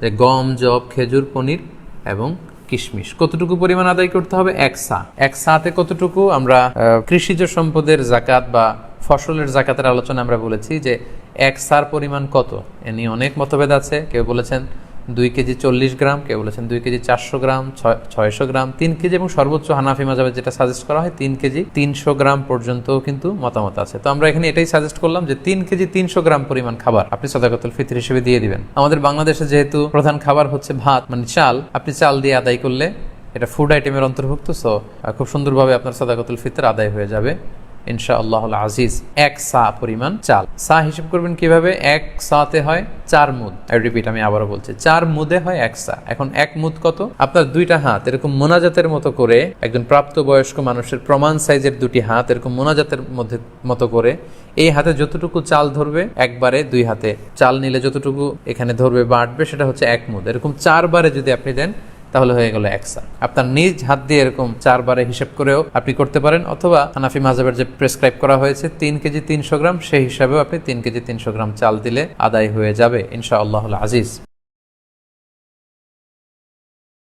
যে গম, জব, খেজুর, পনির এবং কিশমিশ কতটুকু পরিমাণ আদায় করতে হবে? এক সা। এক সাতে কতটুকু? আমরা কৃষিজ সম্পদের জাকাত বা ফসলের জাকাতের আলোচনা আমরা বলেছি যে এক সার পরিমাণ কত, এ নিয়ে অনেক মতভেদ আছে। কেউ বলেছেন 2 কেজি 40 গ্রাম, কেউ বলেছেন 2 কেজি 400 গ্রাম, 600 গ্রাম, 3 কেজি এবং সর্বোচ্চ হানাফি মাযহাবে যেটা সাজেস্ট করা হয় 3 কেজি 300 গ্রাম পর্যন্তও কিন্তু মতামত আছে। তো আমরা এখানে এটাই সাজেস্ট করলাম যে 3 কেজি 300 গ্রাম পরিমাণ খাবার আপনি সাদাকাতুল ফিতর হিসেবে দিয়ে দিবেন। আমাদের বাংলাদেশে যেহেতু প্রধান খাবার হচ্ছে ভাত, মানে চাল, আপনি চাল দিয়ে আদায় করলে এটা ফুড আইটেমের অন্তর্ভুক্ত, সো খুব সুন্দরভাবে আপনার সাদাকাতুল ফিতর আদায় হয়ে যাবে ইনশাআল্লাহ আজিজ। এক সা পরিমাণ চাল। সা হিসেব করবেন কিভাবে? এক সাতে হয় 4 মুদ। রিপিট, আমি আবারও বলছি, 4 মুদে হয় এক সা। এখন এক মুদ কত? আপনার 2টা হাত এরকম মোনাজাতের মতো করে, একজন প্রাপ্তবয়স্ক মানুষের প্রমাণ সাইজের 2টি হাত এরকম মোনাজাতের মতো করে, এই হাতে যতটুকু চাল ধরবে একবারে 2 হাতে চাল নিলে যতটুকু এখানে ধরবে বা আটবে সেটা হচ্ছে এক মুদ। এরকম 4 বারে যদি আপনি দেন তাহলে হয়ে গেল এক সা। আপনার নিজ হাত দিয়ে এরকম 4 বারে হিসেব করেও আপনি করতে পারেন, অথবা হানাফি মাযহাবের যে প্রেসক্রাইব করা হয়েছে 3 কেজি 300 গ্রাম, সেই হিসাবেও আপনি 3 কেজি 300 গ্রাম চাল দিলে আদায় হয়ে যাবে ইনশাআল্লাহ আজিজ।